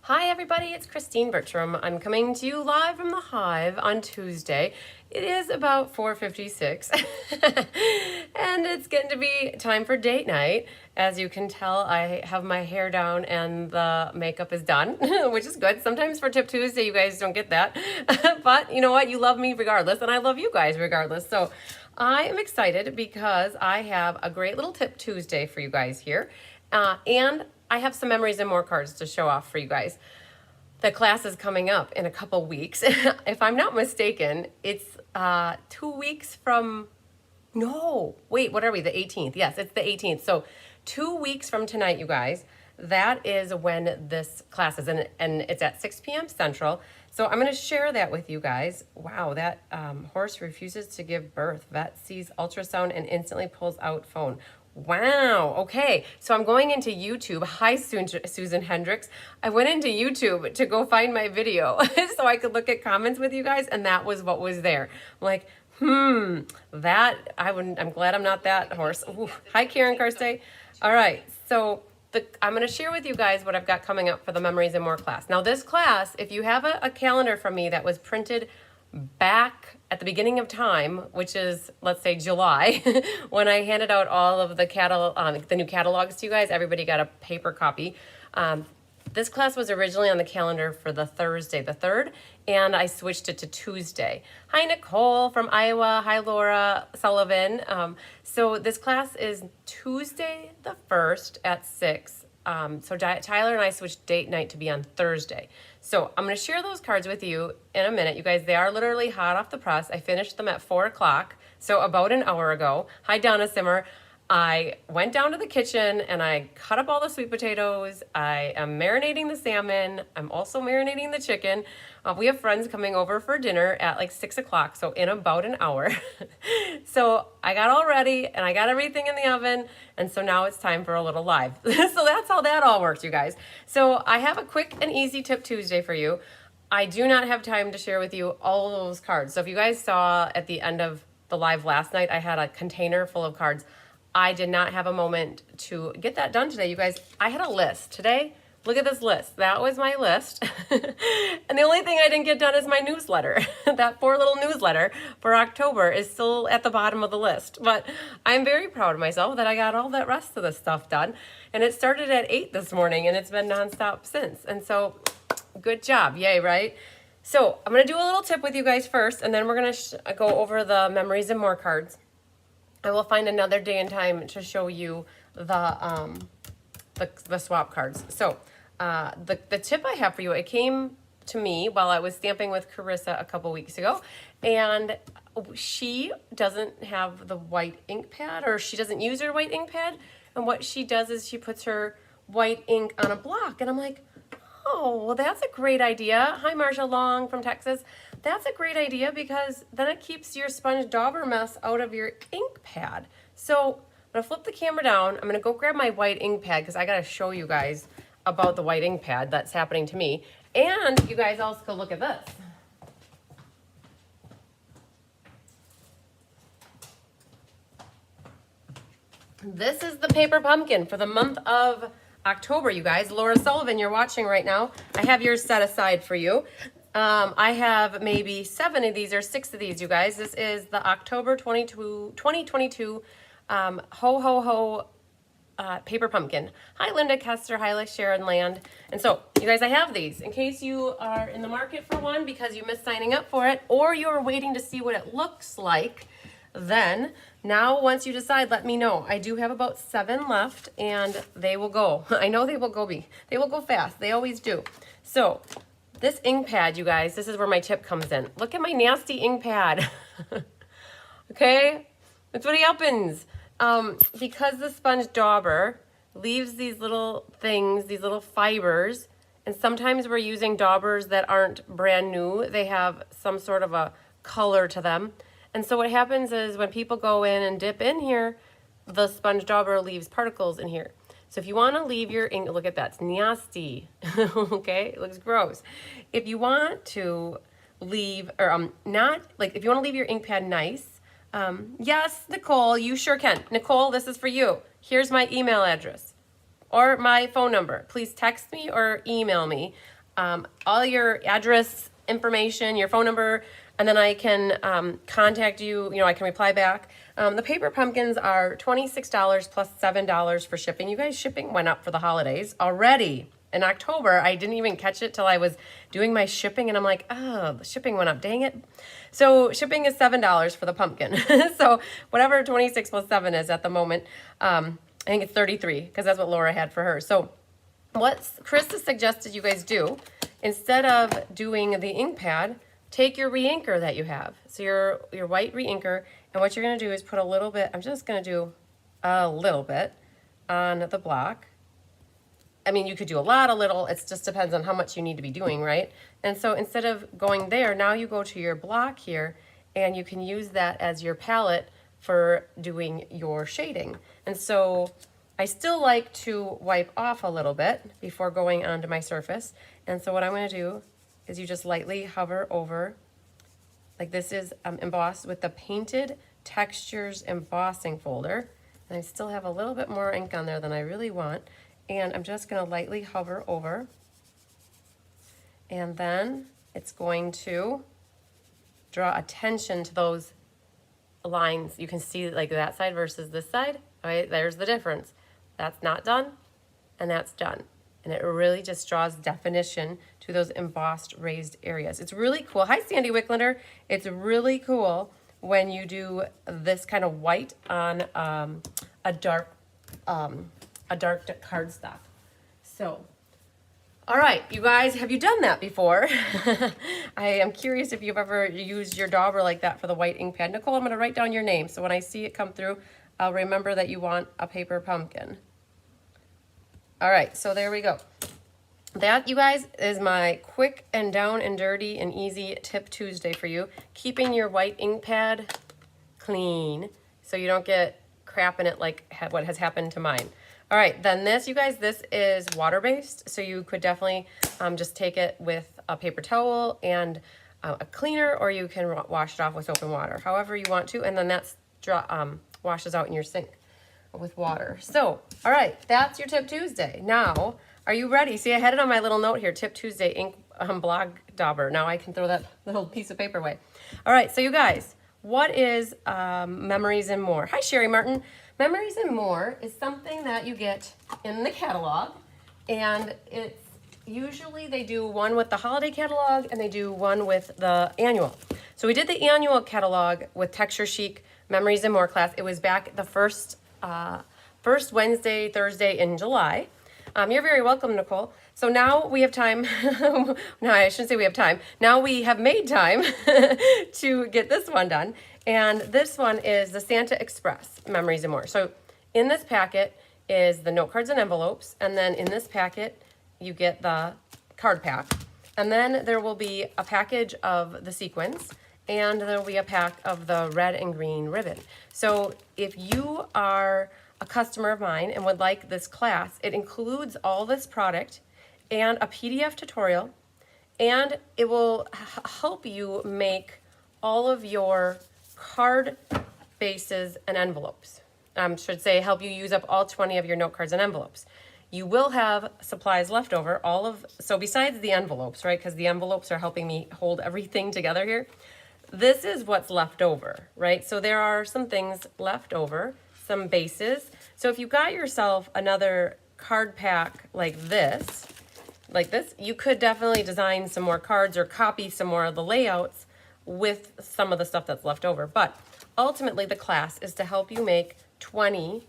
Hi everybody, it's Christine Bertram. I'm coming to you live from the Hive on Tuesday. It is about 4:56 and it's getting to be time for date night. As you can tell, I have my hair down and the makeup is done, which is good. Sometimes for Tip Tuesday, you guys don't get that. But you know what? You love me regardless and I love you guys regardless. So I am excited because I have a great little Tip Tuesday for you guys here. And I have some memories and more cards to show off for you guys. The class is coming up in a couple weeks. If I'm not mistaken, it's 2 weeks from, no, wait, what are we, the 18th? Yes, it's the 18th. So 2 weeks from tonight, you guys, that is when this class is, and it's at 6 p.m. Central. So I'm going to share that with you guys. Wow, that horse refuses to give birth. Vet sees ultrasound and instantly pulls out phone. Wow, okay, so I'm going into YouTube. Hi, Susan Hendricks. I went into YouTube to go find my video so I could look at comments with you guys, and that was what was there. I'm like, I'm glad I'm not that horse. Ooh. Hi, Karen Karstay. All right, so I'm going to share with you guys what I've got coming up for the Memories and More class. Now, this class, if you have a calendar from me that was printed back at the beginning of time, which is, let's say, July, when I handed out all of the the new catalogs to you guys, everybody got a paper copy. This class was originally on the calendar for the Thursday, the 3rd, and I switched it to Tuesday. Hi, Nicole from Iowa. Hi, Laura Sullivan. So this class is Tuesday the 1st at 6. So Tyler and I switched date night to be on Thursday. So I'm going to share those cards with you in a minute. You guys, they are literally hot off the press. I finished them at 4 o'clock, so about an hour ago. Hi, Donna Simmer. I went down to the kitchen and I cut up all the sweet potatoes. I am marinating the salmon. I'm also marinating the chicken. We have friends coming over for dinner at like 6 o'clock, so in about an hour. So I got all ready and I got everything in the oven, and so now it's time for a little live. So that's how that all works, you guys. So I have a quick and easy Tip Tuesday for you. I do not have time to share with you all of those cards. So if you guys saw at the end of the live last night, I had a container full of cards. I did not have a moment to get that done today, you guys. I had a list today. Look at this list. That was my list. And the only thing I didn't get done is my newsletter. That 4 little newsletter for October is still at the bottom of the list. But I'm very proud of myself that I got all that rest of the stuff done. And it started at 8 this morning and it's been nonstop since. And so good job. Yay, right? So I'm going to do a little tip with you guys first, and then we're going to go over the Memories and More cards. I will find another day and time to show you the swap cards. So the tip I have for you, it came to me while I was stamping with Carissa a couple weeks ago, and she doesn't have the white ink pad, or she doesn't use her white ink pad, and what she does is she puts her white ink on a block, and I'm like, oh, well, that's a great idea. Hi, Marsha Long from Texas. That's a great idea because then it keeps your sponge dauber mess out of your ink pad. So I'm gonna flip the camera down. I'm gonna go grab my white ink pad because I gotta show you guys about the white ink pad that's happening to me. And you guys also go look at this. This is the paper pumpkin for the month of October, you guys. Laura Sullivan, you're watching right now. I have yours set aside for you. I have maybe 7 of these or 6 of these, you guys. This is the October 2022 Ho Ho Ho paper pumpkin. Hi, Linda Kester. Hi, Sharon Land. And so, you guys, I have these in case you are in the market for one because you missed signing up for it, or you're waiting to see what it looks like. Then, now once you decide, let me know. I do have about 7 left, and they will go. I know they will go. They will go fast. They always do. So, this ink pad, you guys, this is where my tip comes in. Look at my nasty ink pad. Okay? That's what happens. Because the sponge dauber leaves these little things, these little fibers, and sometimes we're using daubers that aren't brand new. They have some sort of a color to them. And so what happens is when people go in and dip in here, the sponge dauber leaves particles in here. So if you want to leave your ink, look at that, it's nasty. Okay, it looks gross. If you want to leave, or not, like if you want to leave your ink pad nice, yes, Nicole, you sure can. Nicole, this is for you. Here's my email address or my phone number. Please text me or email me. all your address information, your phone number, and then I can contact you. I can reply back. The paper pumpkins are $26 plus $7 for shipping. You guys, shipping went up for the holidays already. In October, I didn't even catch it till I was doing my shipping, and I'm like, oh, the shipping went up, dang it. So shipping is $7 for the pumpkin. So whatever 26 plus 7 is at the moment, I think it's 33, because that's what Laura had for her. So what Chris has suggested you guys do, instead of doing the ink pad, take your re-inker that you have. So your white re-inker, and what you're gonna do is put a little bit, I'm just gonna do a little bit on the block. I mean, you could do a lot, a little, it just depends on how much you need to be doing, right? And so instead of going there, now you go to your block here, and you can use that as your palette for doing your shading. And so I still like to wipe off a little bit before going onto my surface. And so what I'm gonna do is you just lightly hover over, like this is embossed with the Painted Textures embossing folder. And I still have a little bit more ink on there than I really want. And I'm just gonna lightly hover over. And then it's going to draw attention to those lines. You can see like that side versus this side. All right, there's the difference. That's not done, and that's done. And it really just draws definition to those embossed raised areas. It's really cool. Hi, Sandy Wicklander. It's really cool when you do this kind of white on a dark cardstock. So, all right, you guys, have you done that before? I am curious if you've ever used your dauber like that for the white ink pad. Nicole, I'm gonna write down your name, so when I see it come through, I'll remember that you want a paper pumpkin. All right, so there we go. That, you guys, is my quick and down and dirty and easy Tip Tuesday for you. Keeping your white ink pad clean so you don't get crap in it like what has happened to mine. All right, then this, you guys, this is water-based, so you could definitely just take it with a paper towel and a cleaner, or you can wash it off with soap and water, however you want to, and then that's washes out in your sink with water. So, all right, that's your Tip Tuesday. Now, are you ready? See, I had it on my little note here, Tip Tuesday ink blog dauber. Now I can throw that little piece of paper away. All right, so you guys, what is Memories and More? Hi, Sherry Martin. Memories and More is something that you get in the catalog, and it's usually they do one with the holiday catalog and they do one with the annual. So we did the annual catalog with Texture Chic Memories and More class. It was back the first Wednesday, Thursday in July. You're very welcome, Nicole. So now we have time. No, I shouldn't say we have time. Now we have made time to get this one done. And this one is the Santa Express Memories and More. So in this packet is the note cards and envelopes. And then in this packet, you get the card pack. And then there will be a package of the sequins. And there will be a pack of the red and green ribbon. So if you are a customer of mine and would like this class, it includes all this product and a PDF tutorial, and it will help you make all of your card bases and envelopes. Should say help you use up all 20 of your note cards and envelopes. You will have supplies left over, so besides the envelopes, right, because the envelopes are helping me hold everything together here, this is what's left over, right? So there are some things left over, some bases. So if you got yourself another card pack like this, you could definitely design some more cards or copy some more of the layouts with some of the stuff that's left over. But ultimately the class is to help you make 20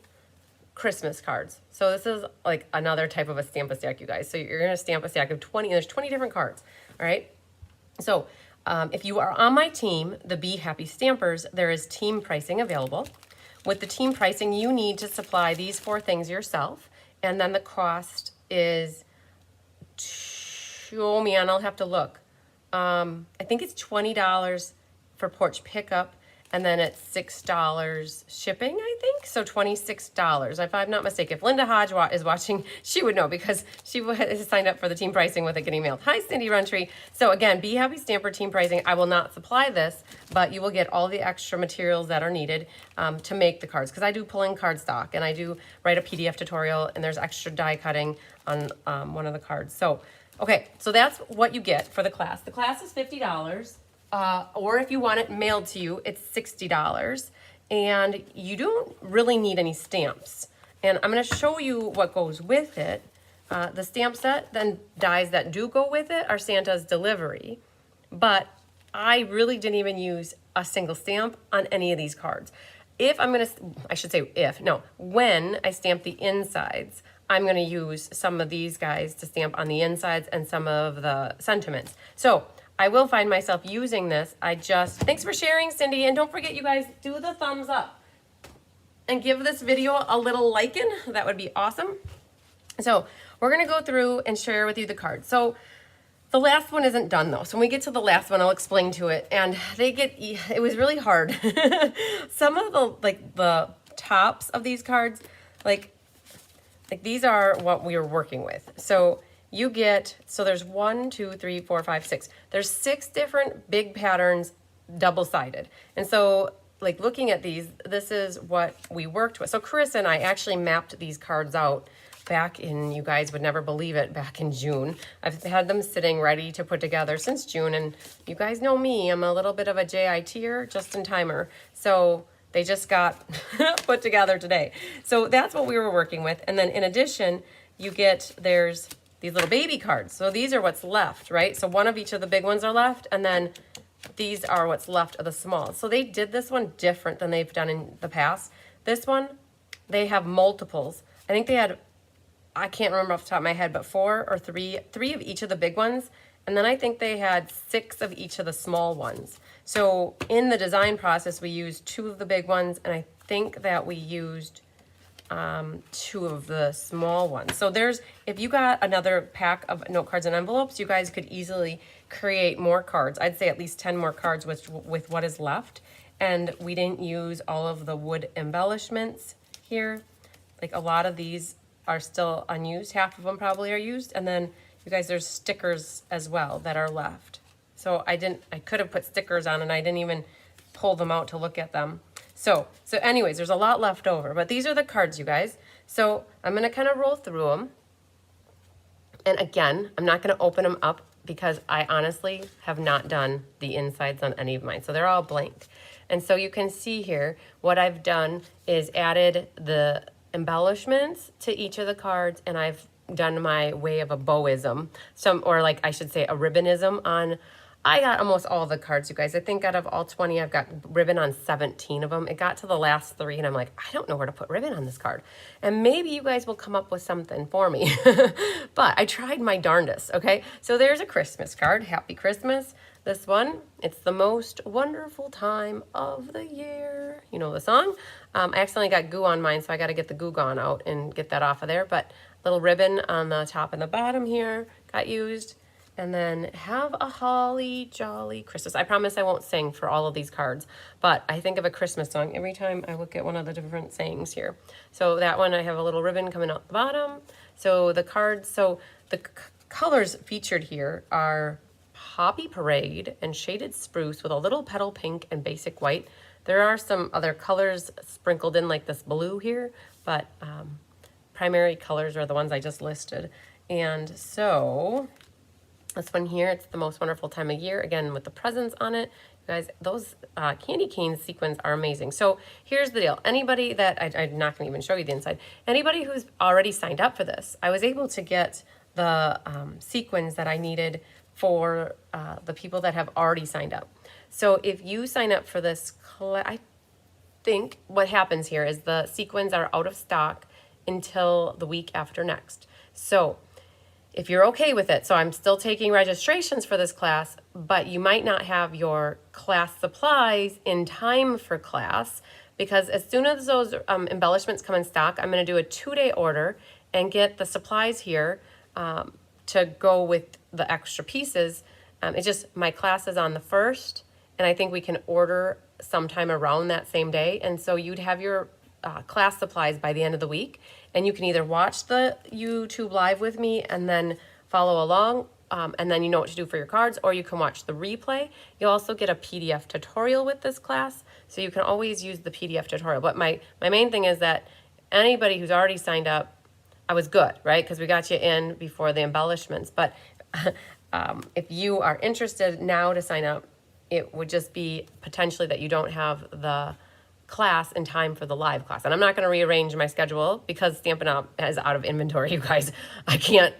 Christmas cards. So this is like another type of a stamp-a-stack, you guys. So you're gonna stamp a stack of 20, and there's 20 different cards, all right? So if you are on my team, the Be Happy Stampers, there is team pricing available. With the team pricing, you need to supply these 4 things yourself, and then the cost is, oh man, I'll have to look. I think it's $20 for porch pickup, and then it's $6 shipping, I think, so $26, if I'm not mistaken. If Linda Hodge is watching, she would know because she has signed up for the team pricing with it getting mailed. Hi, Cindy Runtree. So again, Be Happy Stamper team pricing. I will not supply this, but you will get all the extra materials that are needed to make the cards, because I do pull in cardstock, and I do write a PDF tutorial, and there's extra die cutting on one of the cards. So, okay, so that's what you get for the class. The class is $50, or if you want it mailed to you, it's $60. And you don't really need any stamps. And I'm gonna show you what goes with it. The stamp set, then dies that do go with it are Santa's delivery. But I really didn't even use a single stamp on any of these cards. When I stamp the insides, I'm gonna use some of these guys to stamp on the insides and some of the sentiments. So I will find myself using this. Thanks for sharing, Cindy. And don't forget, you guys, do the thumbs up and give this video a little liking. That would be awesome. So we're gonna go through and share with you the cards. So the last one isn't done though. So when we get to the last one, I'll explain to it. And it was really hard. Some of the tops of these cards, like these are what we are working with. So there's 1, 2, 3, 4, 5, 6. There's 6 different big patterns, double-sided. And so like looking at these, this is what we worked with. So Chris and I actually mapped these cards out back in, you guys would never believe it, back in June. I've had them sitting ready to put together since June, and you guys know me, I'm a little bit of a JITer, just-in-timer. So they just got put together today. So that's what we were working with. And then in addition, there's these little baby cards. So these are what's left, right? So one of each of the big ones are left, and then these are what's left of the small. So they did this one different than they've done in the past. This one, they have multiples. I think they had, I can't remember off the top of my head, but 4 or 3 of each of the big ones. And then I think they had 6 of each of the small ones. So in the design process, we used 2 of the big ones, and I think that we used 2 of the small ones. So if you got another pack of note cards and envelopes, you guys could easily create more cards. I'd say at least 10 more cards with what is left. And we didn't use all of the wood embellishments here. Like a lot of these are still unused. Half of them probably are used. And then you guys, there's stickers as well that are left. So I could have put stickers on and I didn't even pull them out to look at them. So anyways, there's a lot left over, but these are the cards, you guys. So I'm gonna kind of roll through them. And again, I'm not gonna open them up because I honestly have not done the insides on any of mine. So they're all blank. And so you can see here, what I've done is added the embellishments to each of the cards, and I've done my way of a bowism, or like I should say a ribbonism on. I got almost all the cards, you guys. I think out of all 20, I've got ribbon on 17 of them. It got to the last 3, and I'm like, I don't know where to put ribbon on this card. And maybe you guys will come up with something for me. But I tried my darndest, okay? So there's a Christmas card. Happy Christmas. This one, it's the most wonderful time of the year. You know the song? I accidentally got goo on mine, so I got to get the Goo Gone out and get that off of there. But little ribbon on the top and the bottom here got used. And then have a holly jolly Christmas. I promise I won't sing for all of these cards, but I think of a Christmas song every time I look at one of the different sayings here. So that one, I have a little ribbon coming out the bottom. So the cards, the colors featured here are Poppy Parade and Shaded Spruce with a little petal pink and basic white. There are some other colors sprinkled in like this blue here, but primary colors are the ones I just listed. And so this one here, it's the most wonderful time of year, again, with the presents on it. You guys, those candy cane sequins are amazing. So here's the deal. Anybody that, I'm not going to even show you the inside. Anybody who's already signed up for this, I was able to get the sequins that I needed for the people that have already signed up. So if you sign up for this, I think what happens here is the sequins are out of stock until the week after next. So if you're okay with it, so I'm still taking registrations for this class, but you might not have your class supplies in time for class, because as soon as those embellishments come in stock, I'm going to do a 2-day order and get the supplies here to go with the extra pieces. It's just my class is on the 1st, and I think we can order sometime around that same day. And so you'd have your class supplies by the end of the week, and you can either watch the YouTube live with me and then follow along, and then you know what to do for your cards, or you can watch the replay. You'll also get a PDF tutorial with this class, so you can always use the PDF tutorial. But my main thing is that anybody who's already signed up, I was good, right? Because we got you in before the embellishments. But if you are interested now to sign up, it would just be potentially that you don't have the class in time for the live class. And I'm not going to rearrange my schedule because Stampin' Up! Is out of inventory, you guys. I can't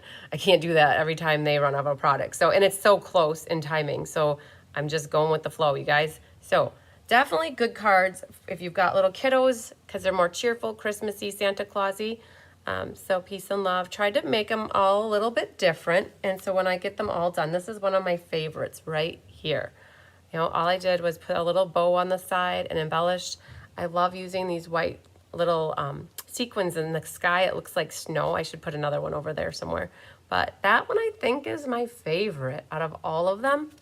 do that every time they run out of a product. So, and it's so close in timing. So I'm just going with the flow, you guys. So definitely good cards if you've got little kiddos because they're more cheerful, Christmassy, Santa Clausy. So peace and love. Tried to make them all a little bit different. And so when I get them all done, this is one of my favorites right here. You know, all I did was put a little bow on the side and embellished. I love using these white little sequins in the sky. It looks like snow. I should put another one over there somewhere. But that one I think is my favorite out of all of them.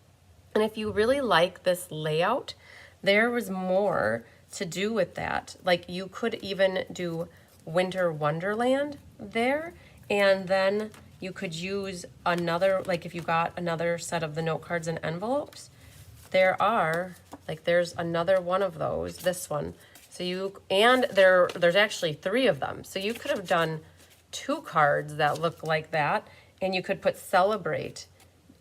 And if you really like this layout, there was more to do with that. Like you could even do Winter Wonderland there, and then you could use another, like if you got another set of the note cards and envelopes, there's another one of those, this one. So there's actually 3 of them. So you could have done 2 cards that look like that, and you could put celebrate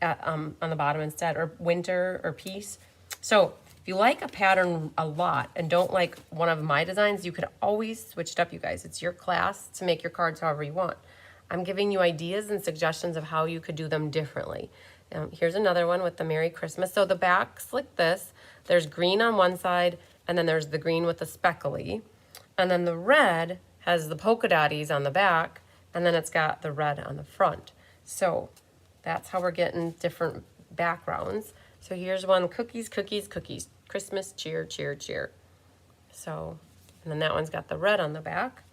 on the bottom instead, or winter or peace. So if you like a pattern a lot and don't like one of my designs, you could always switch it up, you guys. It's your class to make your cards however you want. I'm giving you ideas and suggestions of how you could do them differently. Here's another one with the Merry Christmas. So the back's like this. There's green on one side, and then there's the green with the speckly. And then the red has the polka dotties on the back, and then it's got the red on the front. So that's how we're getting different backgrounds. So here's one, cookies, cookies, cookies. Christmas, cheer, cheer, cheer. So, and then that one's got the red on the back.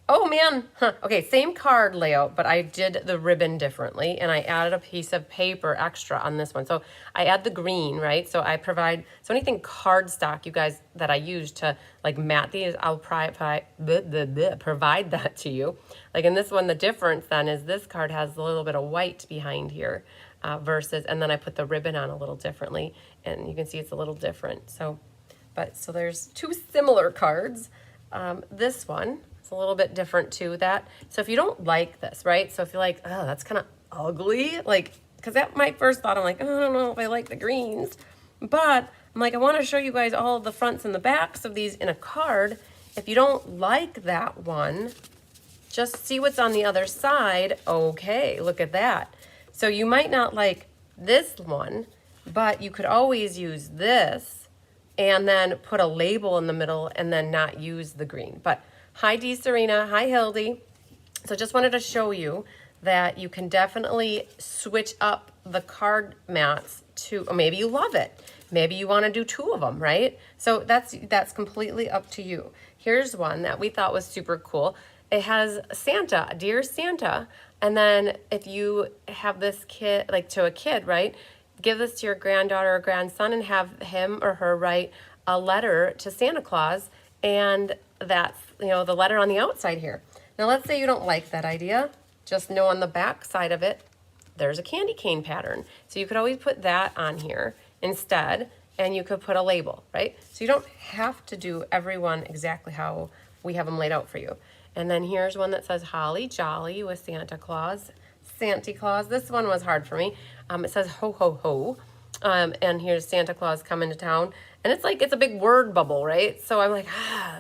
Oh man, okay, same card layout, but I did the ribbon differently, and I added a piece of paper extra on this one. So I add the green, right? So I provide, so anything cardstock, you guys, that I use to like mat these, I'll provide that to you. Like in this one, the difference then is this card has a little bit of white behind here versus, and then I put the ribbon on a little differently, and you can see it's a little different. So there's 2 similar cards. This one, it's a little bit different too. So if you don't like this, right? So if you're like, oh, that's kind of ugly, like, because that my first thought, I'm like, oh, I don't know if I like the greens, but I'm like, I want to show you guys all the fronts and the backs of these in a card. If you don't like that one, just see what's on the other side. Okay, look at that. So you might not like this one, but you could always use this and then put a label in the middle and then not use the green. But hi, Dee Serena. Hi, Hildy. So just wanted to show you that you can definitely switch up the card mats to, or maybe you love it. Maybe you want to do 2 of them, right? So that's completely up to you. Here's one that we thought was super cool. It has Santa, Dear Santa. And then if you have this kid, like to a kid, right? Give this to your granddaughter or grandson and have him or her write a letter to Santa Claus, and that's, you know, the letter on the outside here. Now let's say you don't like that idea. Just know on the back side of it, there's a candy cane pattern. So you could always put that on here instead, and you could put a label, right? So you don't have to do everyone exactly how we have them laid out for you. And then here's one that says Holly Jolly with Santa Claus. Santa Claus. This one was hard for me. It says ho, ho, ho. And here's Santa Claus coming to town. And it's like, it's a big word bubble, right? So I'm like,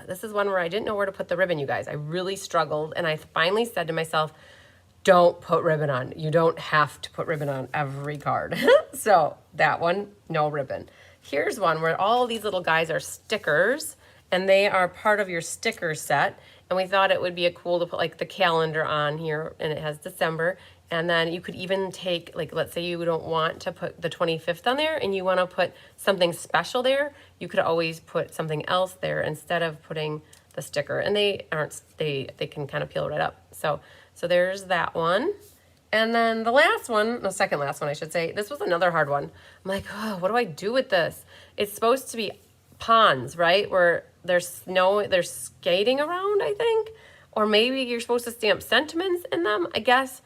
this is one where I didn't know where to put the ribbon, you guys. I really struggled. And I finally said to myself, don't put ribbon on. You don't have to put ribbon on every card. So that one, no ribbon. Here's one where all these little guys are stickers, and they are part of your sticker set. And we thought it would be cool to put like the calendar on here, and it has December. And then you could even take, like, let's say you don't want to put the 25th on there and you want to put something special there, you could always put something else there instead of putting the sticker. And they can kind of peel right up. So there's that one. And then the last one, the second last one, I should say, this was another hard one. I'm like, oh, what do I do with this? It's supposed to be ponds, right? Where there's snow, there's skating around, I think. Or maybe you're supposed to stamp sentiments in them, I guess.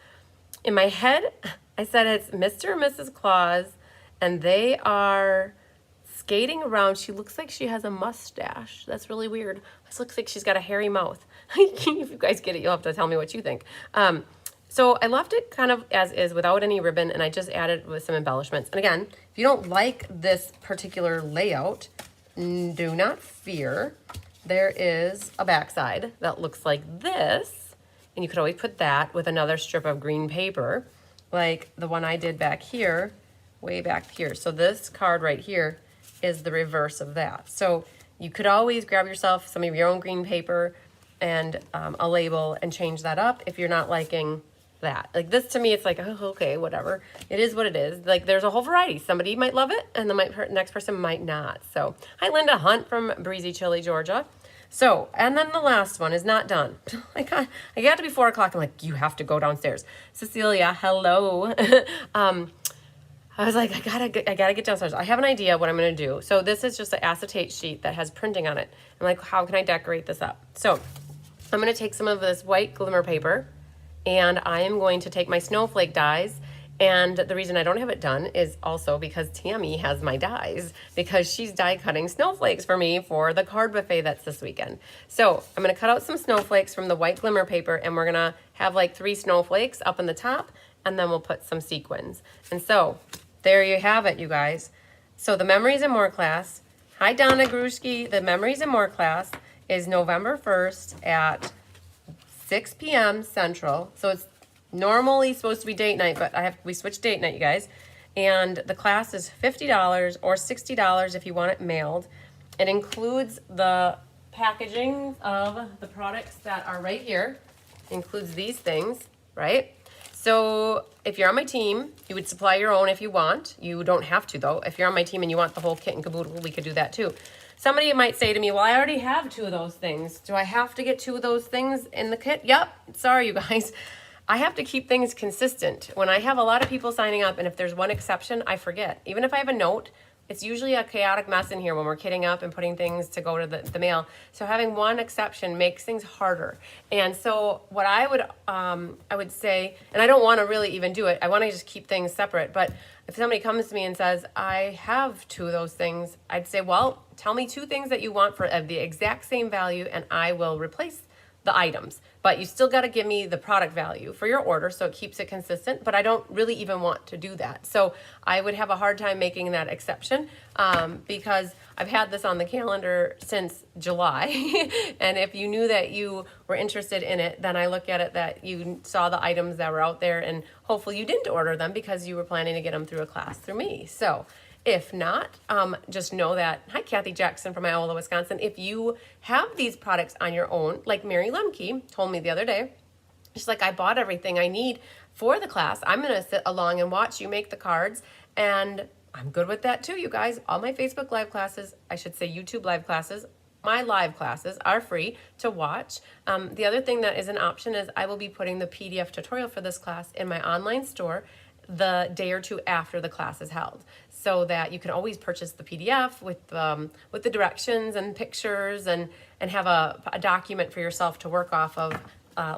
In my head, I said it's Mr. and Mrs. Claus, and they are skating around. She looks like she has a mustache. That's really weird. This looks like she's got a hairy mouth. If you guys get it, you'll have to tell me what you think. So I left it kind of as is without any ribbon, and I just added with some embellishments. And again, if you don't like this particular layout, do not fear. There is a backside that looks like this, and you could always put that with another strip of green paper, like the one I did back here, way back here. So this card right here is the reverse of that. So you could always grab yourself some of your own green paper and a label and change that up if you're not liking that. Like this, to me, it's like, oh, okay, whatever. It is what it is. Like there's a whole variety. Somebody might love it and the next person might not. So hi, Linda Hunt from Breezy Chili, Georgia. So, and then the last one is not done. I got to be 4 o'clock. I'm like, you have to go downstairs. Cecilia, hello. I was like, I gotta get downstairs. I have an idea what I'm gonna do. So this is just an acetate sheet that has printing on it. I'm like, how can I decorate this up? So I'm gonna take some of this white glimmer paper, and I am going to take my snowflake dies. And the reason I don't have it done is also because Tammy has my dies, because she's die cutting snowflakes for me for the card buffet that's this weekend. So I'm gonna cut out some snowflakes from the white glimmer paper, and we're gonna have like 3 snowflakes up in the top, and then we'll put some sequins. And so there you have it, you guys. So the Memories and More class, hi Donna Grushki, the Memories and More class is November 1st at 6 p.m. Central. So it's normally supposed to be date night, but we switched date night, you guys. And the class is $50 or $60 if you want it mailed. It includes the packaging of the products that are right here. It includes these things, right? So if you're on my team, you would supply your own if you want. You don't have to, though. If you're on my team and you want the whole kit and caboodle, we could do that too. Somebody might say to me, well, I already have 2 of those things. Do I have to get 2 of those things in the kit? Yep. Sorry, you guys. I have to keep things consistent. When I have a lot of people signing up, and if there's one exception, I forget. Even if I have a note, it's usually a chaotic mess in here when we're kitting up and putting things to go to the mail. So having one exception makes things harder. And so what I would say, and I don't want to really even do it, I want to just keep things separate. But if somebody comes to me and says, I have 2 of those things, I'd say, well, tell me 2 things that you want for the exact same value, and I will replace the items. But you still got to give me the product value for your order so it keeps it consistent, but I don't really even want to do that. So I would have a hard time making that exception because I've had this on the calendar since July. And if you knew that you were interested in it, then I look at it that you saw the items that were out there, and hopefully you didn't order them because you were planning to get them through a class through me. So if not, just know that, hi, Kathy Jackson from Iowa, Wisconsin. If you have these products on your own, like Mary Lemke told me the other day, she's like, I bought everything I need for the class. I'm going to sit along and watch you make the cards. And I'm good with that too, you guys. All my Facebook live classes, I should say YouTube live classes, my live classes are free to watch. The other thing that is an option is I will be putting the PDF tutorial for this class in my online store the day or 2 after the class is held, so that you can always purchase the PDF with the directions and pictures and have a document for yourself to work off of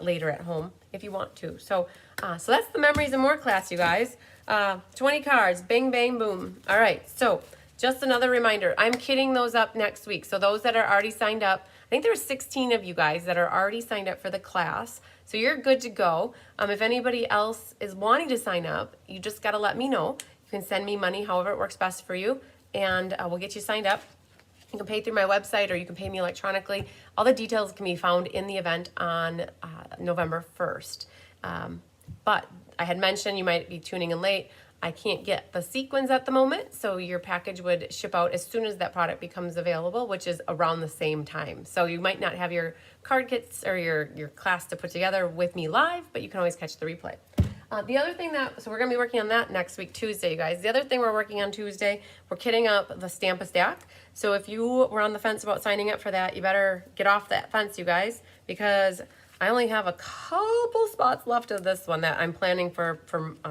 later at home if you want to. So that's the Memories and More class, you guys. 20 cards, bang, bang, boom. All right, so just another reminder, I'm kitting those up next week. So those that are already signed up, I think there's 16 of you guys that are already signed up for the class. So you're good to go. If anybody else is wanting to sign up, you just got to let me know. You can send me money however it works best for you, and we'll get you signed up. You can pay through my website or you can pay me electronically. All the details can be found in the event on November 1st. But I had mentioned you might be tuning in late. I can't get the sequins at the moment, so your package would ship out as soon as that product becomes available, which is around the same time. So you might not have your card kits or your class to put together with me live, but you can always catch the replay. The other thing so we're going to be working on that next week, Tuesday, you guys. The other thing we're working on Tuesday, we're kitting up the Stamp-a-Stack. So if you were on the fence about signing up for that, you better get off that fence, you guys, because I only have a couple spots left of this one that I'm planning for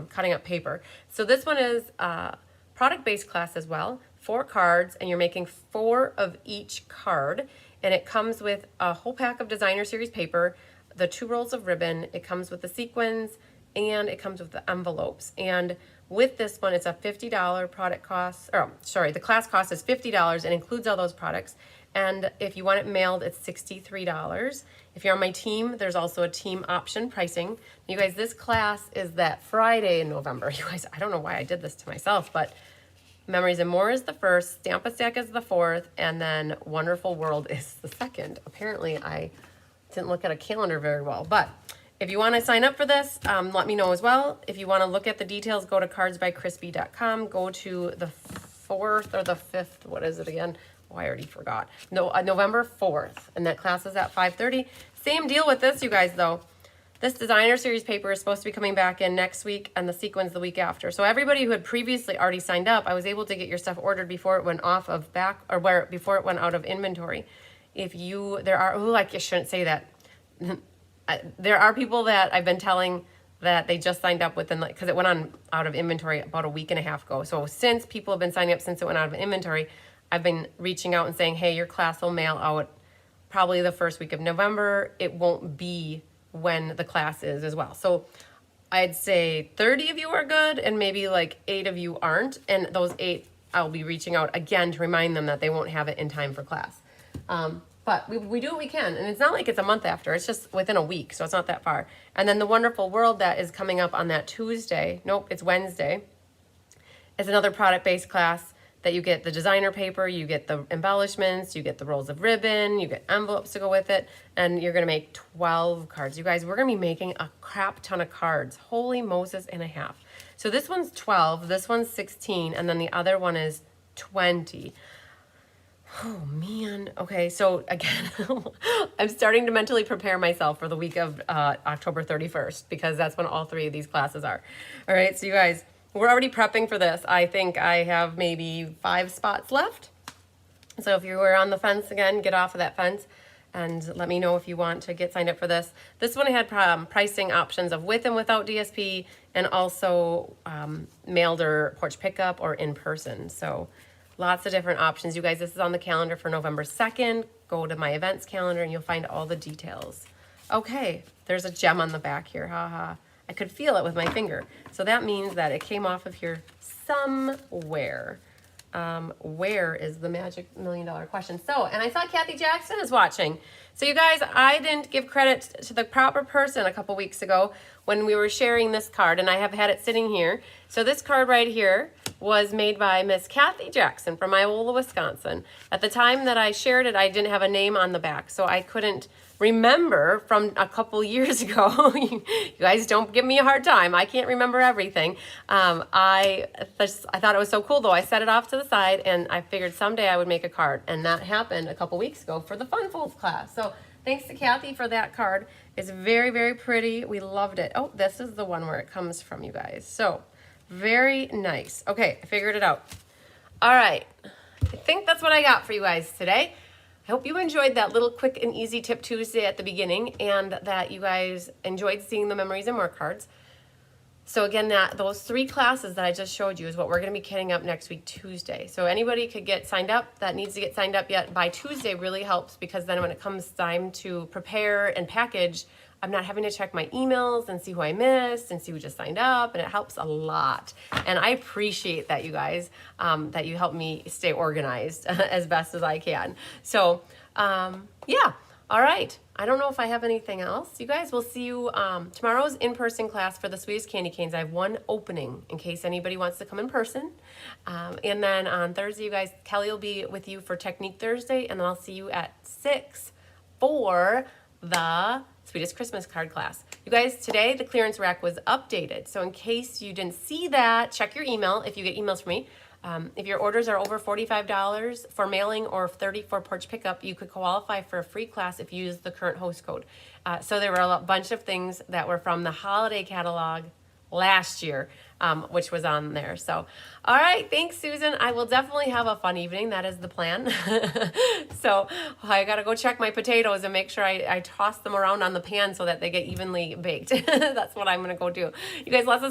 cutting up paper. So this one is a product-based class as well, 4 cards, and you're making 4 of each card. And it comes with a whole pack of designer series paper, the 2 rolls of ribbon. It comes with the sequins and it comes with the envelopes. And with this one, it's a $50 product cost, or sorry, the class cost is $50 and includes all those products. And if you want it mailed, it's $63. If you're on my team, there's also a team option pricing. You guys, this class is that Friday in November. You guys, I don't know why I did this to myself, but Memories and More is the first, Stamp a Stack is the fourth, and then Wonderful World is the second. Apparently, I didn't look at a calendar very well, but if you want to sign up for this, let me know as well. If you want to look at the details, go to cardsbycrispy.com. Go to the 4th or the 5th. What is it again? Oh, I already forgot. No, November 4th, and that class is at 5:30. Same deal with this, you guys, though. This designer series paper is supposed to be coming back in next week and the sequins the week after. So everybody who had previously already signed up, I was able to get your stuff ordered before it went off of before it went out of inventory. If you, there are, oh, I shouldn't say that. There are people that I've been telling that they just signed up within, because it went on out of inventory about a week and a half ago. So since people have been signing up since it went out of inventory, I've been reaching out and saying, hey, your class will mail out probably the first week of November. It won't be when the class is as well. So I'd say 30 of you are good and maybe like 8 of you aren't. And those 8, I'll be reaching out again to remind them that they won't have it in time for class. But we do what we can. And it's not like it's a month after. It's just within a week. So it's not that far. And then the Wonderful World that is coming up on that Tuesday. Nope, it's Wednesday. It's another product-based class that you get the designer paper, you get the embellishments, you get the rolls of ribbon, you get envelopes to go with it, and you're gonna make 12 cards. You guys, we're gonna be making a crap ton of cards. Holy Moses and a half. So this one's 12, this one's 16, and then the other one is 20. Oh man, okay, so again, I'm starting to mentally prepare myself for the week of October 31st, because that's when all 3 of these classes are. All right, so you guys, we're already prepping for this. I think I have maybe 5 spots left. So if you were on the fence again, get off of that fence and let me know if you want to get signed up for this. This one had pricing options of with and without DSP, and also mailed or porch pickup or in person. So lots of different options. You guys, this is on the calendar for November 2nd. Go to my events calendar and you'll find all the details. Okay, there's a gem on the back here, haha. I could feel it with my finger. So that means that it came off of here somewhere. Where is the magic $1 million question? So, and I saw Kathy Jackson is watching. So you guys, I didn't give credit to the proper person a couple weeks ago when we were sharing this card, and I have had it sitting here. So this card right here was made by Miss Kathy Jackson from Iola, Wisconsin. At the time that I shared it, I didn't have a name on the back, so I couldn't remember from a couple years ago. You guys don't give me a hard time. I can't remember everything. I thought it was so cool though. I set it off to the side and I figured someday I would make a card, and that happened a couple weeks ago for the Fun Folds class. So thanks to Kathy for that card. It's very, very pretty. We loved it. Oh, this is the one where it comes from, you guys. So very nice. Okay, I figured it out. All right, I think that's what I got for you guys today. I hope you enjoyed that little quick and easy Tip Tuesday at the beginning, and that you guys enjoyed seeing the Memories and More cards. So again, those 3 classes that I just showed you is what we're going to be getting up next week, Tuesday. So anybody could get signed up that needs to get signed up yet by Tuesday really helps, because then when it comes time to prepare and package, I'm not having to check my emails and see who I missed and see who just signed up, and it helps a lot. And I appreciate that, you guys, that you help me stay organized as best as I can. So, yeah, all right. I don't know if I have anything else. You guys, we'll see you tomorrow's in-person class for the Sweetest Candy Canes. I have 1 opening in case anybody wants to come in person. And then on Thursday, you guys, Kelly will be with you for Technique Thursday, and then I'll see you at 6 for the Sweetest Christmas card class. You guys, today the clearance rack was updated. So in case you didn't see that, check your email if you get emails from me. If your orders are over $45 for mailing or $30 for porch pickup, you could qualify for a free class if you use the current host code. So there were a bunch of things that were from the holiday catalog last year, which was on there. So, all right, thanks, Susan. I will definitely have a fun evening. That is the plan. So I got to go check my potatoes and make sure I toss them around on the pan so that they get evenly baked. That's what I'm going to go do. You guys, lots of